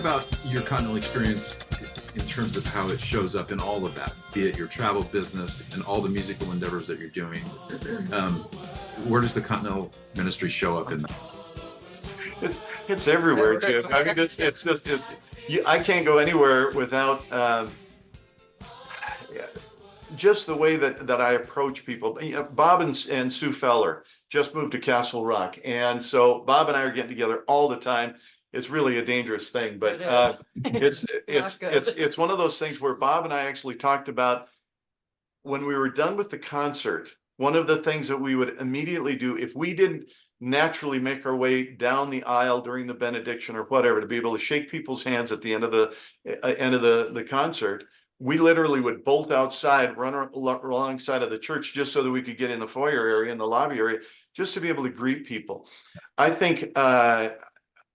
about your Continental experience in terms of how it shows up in all of that, be it your travel business and all the musical endeavors that you're doing. Where does the Continental ministry show up in that? It's everywhere, Jim. I mean, it's just I can't go anywhere without just the way that I approach people. You know, Bob and Sue Feller just moved to Castle Rock, and so Bob and I are getting together all the time. It's really a dangerous thing, but it's one of those things where Bob and I actually talked about when we were done with the concert. One of the things that we would immediately do if we didn't naturally make our way down the aisle during the benediction or whatever, to be able to shake people's hands at the end of the concert, we literally would bolt outside, run alongside of the church just so that we could get in the foyer area, in the lobby area, just to be able to greet people. I think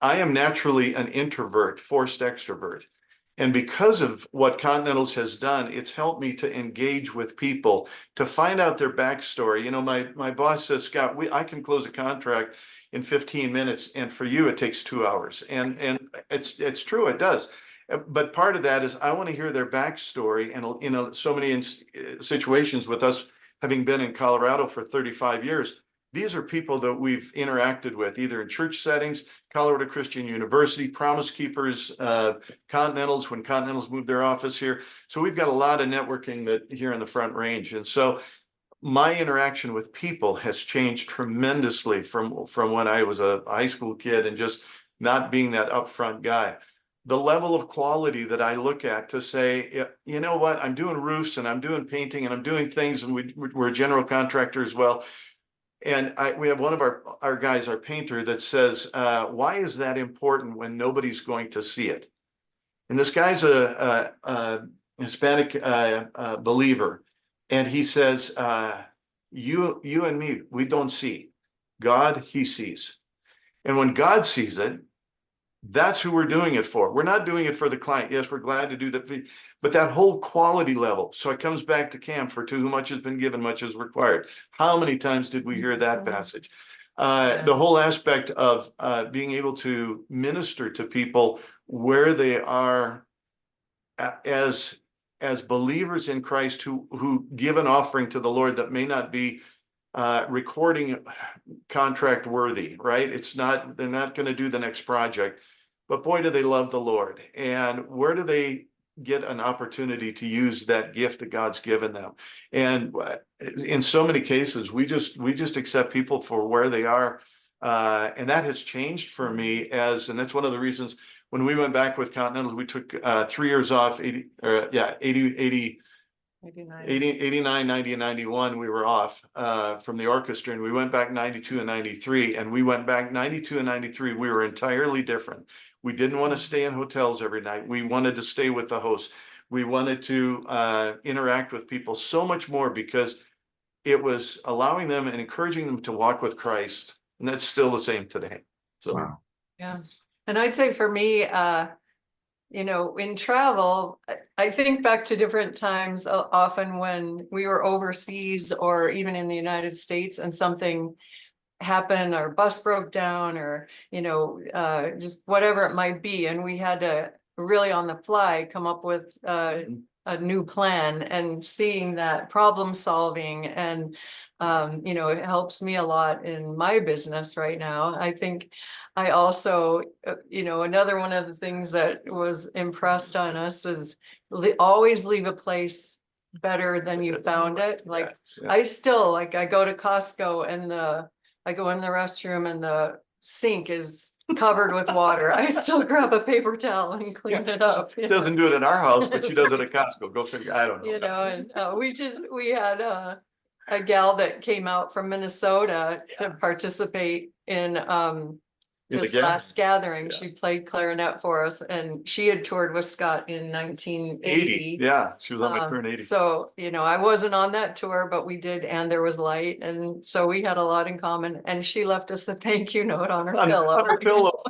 I am naturally an introvert, forced extrovert. And because of what Continentals has done, it's helped me to engage with people, to find out their backstory. You know, my boss says, Scott, I can close a contract in 15 minutes, and for you, it takes 2 hours. And it's true, it does. But part of that is I want to hear their backstory. And, you know, so many situations with us having been in Colorado for 35 years, these are people that we've interacted with, either in church settings, Colorado Christian University, Promise Keepers, Continentals, when Continentals moved their office here. So we've got a lot of networking that here in the Front Range. And so my interaction with people has changed tremendously from when I was a high school kid and just not being that upfront guy. The level of quality that I look at to say, you know what, I'm doing roofs and I'm doing painting and I'm doing things, and we're a general contractor as well. And we have one of our guys, our painter, that says, why is that important when nobody's going to see it? And this guy's a Hispanic believer. And he says, you and me, we don't see. God, he sees. And when God sees it, that's who we're doing it for. We're not doing it for the client. Yes, we're glad to do that, but that whole quality level. So it comes back to Cam, for to whom much has been given, much is required. How many times did we hear that passage? The whole aspect of being able to minister to people where they are as believers in Christ who give an offering to the Lord that may not be recording contract worthy, right? They're not going to do the next project, but boy, do they love the Lord. And where do they get an opportunity to use that gift that God's given them? And in so many cases, we just accept people for where they are. And that has changed for me and that's one of the reasons when we went back with Continentals, we took 3 years off, 89, 90, and 91, we were off from the orchestra, and we went back 92 and 93. And we went back 92 and 93. We were entirely different. We didn't want to stay in hotels every night. We wanted to stay with the host. We wanted to interact with people so much more because it was allowing them and encouraging them to walk with Christ. And that's still the same today. So, wow. Yeah. And I'd say for me, you know, in travel, I think back to different times, often when we were overseas or even in the United States and something happened, or bus broke down, or, you know, just whatever it might be. And we had to really on the fly come up with a new plan, and seeing that problem solving and, you know, it helps me a lot in my business right now. I think I also, you know, another one of the things that was impressed on us is always leave a place better than you found it. Like I still, like I go to Costco and I go in the restroom and the sink is covered with water. I still grab a paper towel and clean it up. She doesn't do it in our house, but she does it at Costco. Go figure. I don't know. You know, and we had a gal that came out from Minnesota to participate in this last gathering. She played clarinet for us, and she had toured with Scott in 1980. Yeah, she was on my turn 80. So, you know, I wasn't on that tour, but we did, and there was light, and so we had a lot in common. And she left us a thank you note on her pillow. On her pillow.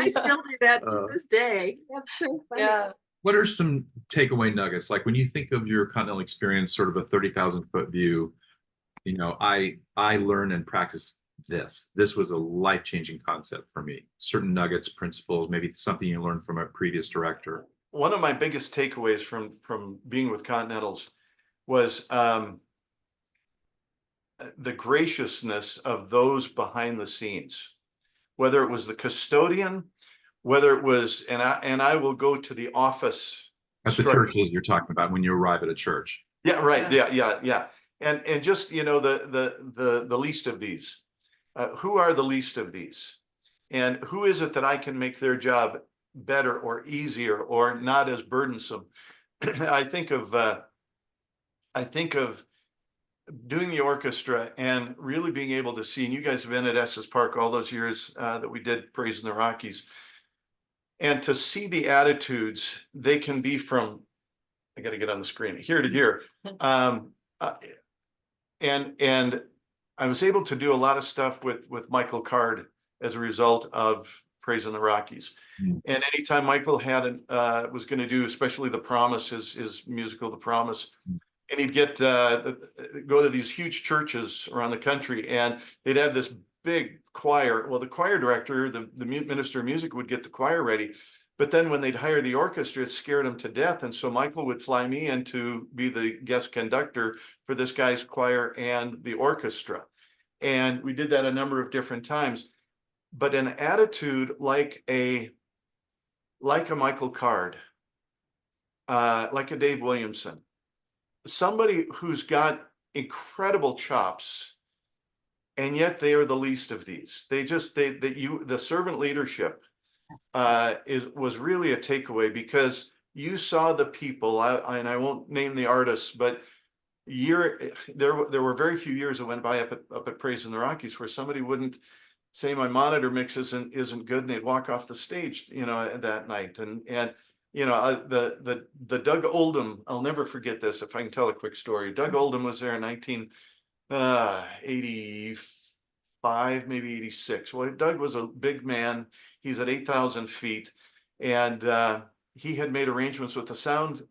I still do that to this day. That's so funny. Yeah. What are some takeaway nuggets? Like when you think of your Continental experience, sort of a 30,000 foot view, you know, I learn and practice this was a life-changing concept for me. Certain nuggets, principles, maybe something you learned from a previous director. One of my biggest takeaways from being with Continentals was the graciousness of those behind the scenes, whether it was the custodian, whether it was, and I will go to the office. At the churches you're talking about when you arrive at a church. Yeah, right. Yeah. And just, the least of these. Who are the least of these? And who is it that I can make their job better or easier or not as burdensome? I think of doing the orchestra and really being able to see, and you guys have been at Estes Park all those years that we did Praise in the Rockies, and to see the attitudes they can be from, I got to get on the screen, here to here. And I was able to do a lot of stuff with Michael Card as a result of Praise in the Rockies. And anytime Michael had was going to do, especially The Promise, his musical The Promise, and he'd get go to these huge churches around the country, and they'd have this big choir. Well, the choir director, the minister of music, would get the choir ready. But then when they'd hire the orchestra, it scared them to death. And so Michael would fly me in to be the guest conductor for this guy's choir and the orchestra. And we did that a number of different times. But an attitude like a Michael Card, like a Dave Williamson, somebody who's got incredible chops, and yet they are the least of these. The servant leadership was really a takeaway, because you saw the people, and I won't name the artists, but there were very few years that went by up at Praise in the Rockies where somebody wouldn't say my monitor mix isn't good, and they'd walk off the stage, that night. And the Doug Oldham, I'll never forget this if I can tell a quick story. Doug Oldham was there in 1985, maybe 86. Well, Doug was a big man. He's at 8,000 feet, and he had made arrangements with the sound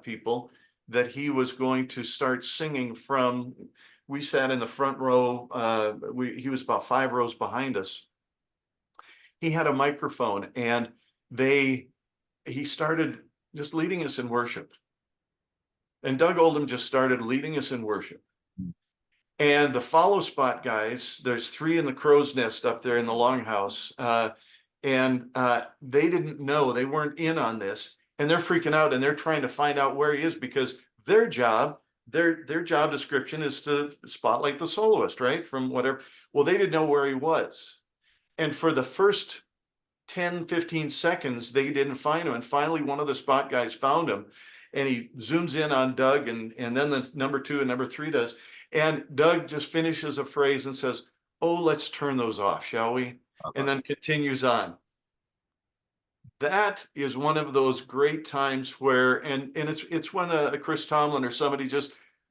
people that he was going to start singing from. We sat in the front row. He was about 5 rows behind us. He had a microphone, and he started just leading us in worship. And Doug Oldham just started leading us in worship. And the follow spot guys, there's 3 in the crow's nest up there in the longhouse. And they didn't know, they weren't in on this. And they're freaking out, and they're trying to find out where he is, because their job description is to spotlight the soloist, right? From whatever. Well, they didn't know where he was. And for the first 10, 15 seconds, they didn't find him. And finally, one of the spot guys found him, and he zooms in on Doug, and then the number 2 and number 3 does. And Doug just finishes a phrase and says, "Oh, let's turn those off, shall we?" And then continues on. That is one of those great times where, and it's when a Chris Tomlin or somebody,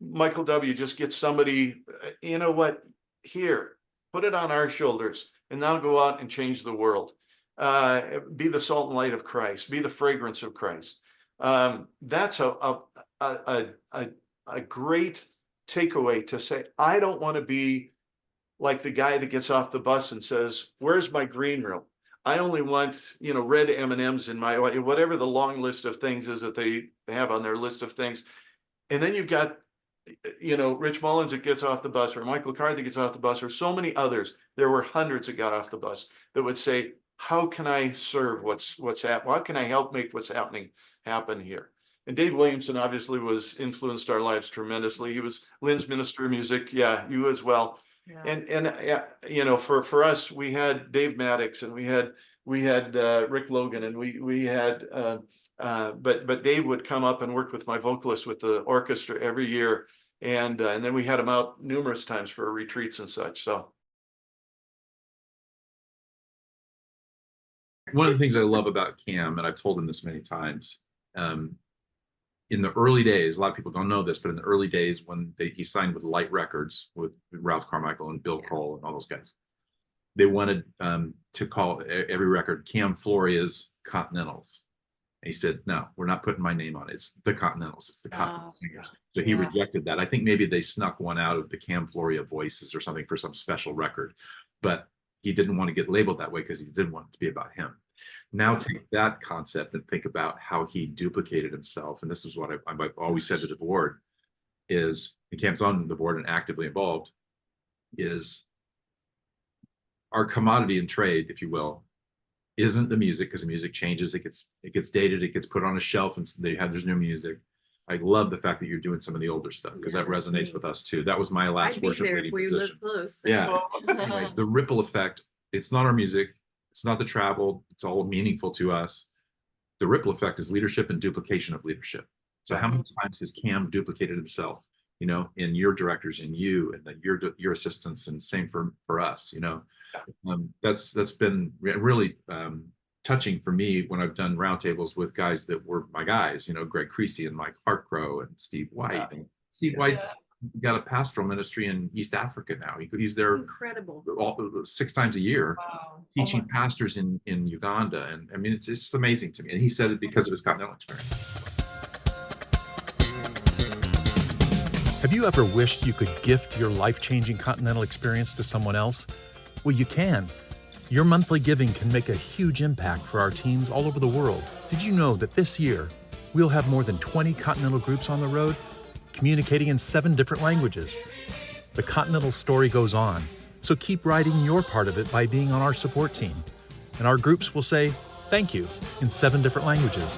Michael W. just gets somebody, you know what, here, put it on our shoulders, and now go out and change the world. Be the salt and light of Christ, be the fragrance of Christ. That's a great takeaway, to say, I don't want to be like the guy that gets off the bus and says, "Where's my green room? I only want, red M&Ms in my," whatever the long list of things is that they have on their list of things. And then you've got, Rich Mullins that gets off the bus, or Michael Card that gets off the bus, or so many others. There were hundreds that got off the bus that would say, "How can I serve what's happening? How can I help make what's happening happen here?" And Dave Williamson obviously influenced our lives tremendously. He was Lynn's minister of music. Yeah, you as well. Yeah. And for us, we had Dave Maddox, and we had Rick Logan, and we had but Dave would come up and work with my vocalist with the orchestra every year, and then we had him out numerous times for retreats and such. So one of the things I love about Cam, and I've told him this many times, in the early days, a lot of people don't know this, but in the early days when he signed with Light Records with Ralph Carmichael and Bill Cole and all those guys, they wanted to call every record Cam Floria's Continentals. And he said, no, we're not putting my name on it. It's the Continentals. It's the Continental Singers. So he Yeah. rejected that. I think maybe they snuck one out of the Cam Floria voices or something for some special record, but he didn't want to get labeled that way because he didn't want it to be about him. Now take that concept and think about how he duplicated himself. And this is what I've always said to the board is, and Cam's on the board and actively involved, is our commodity in trade, if you will, isn't the music, because the music changes, it gets dated, it gets put on a shelf, and there's new music. I love the fact that you're doing some of the older stuff because Yeah, that that's resonates neat. with us too. That was my last I'd be worship there leading if we position. live close. Yeah. Anyway, the ripple effect, it's not our music, it's not the travel, it's all meaningful to us. The ripple effect is leadership and duplication of leadership. So how many times has Cam duplicated himself, you know, in your directors, in you, and then your assistants, and same for us, you know. That's been really touching for me when I've done roundtables with guys that were my guys, you know, Greg Creasy and Mike Hartcrow and Steve White. And Steve White's got a pastoral ministry in East Africa now. He's there Incredible. 6 times a year. Wow. Teaching pastors in Uganda. And I mean, it's just amazing to me. And he said it because of his Continental experience. Have you ever wished you could gift your life-changing Continental experience to someone else? Well, you can. Your monthly giving can make a huge impact for our teams all over the world. Did you know that this year, we'll have more than 20 Continental groups on the road, communicating in 7 different languages? The Continental story goes on, so keep writing your part of it by being on our support team. And our groups will say, thank you, in 7 different languages.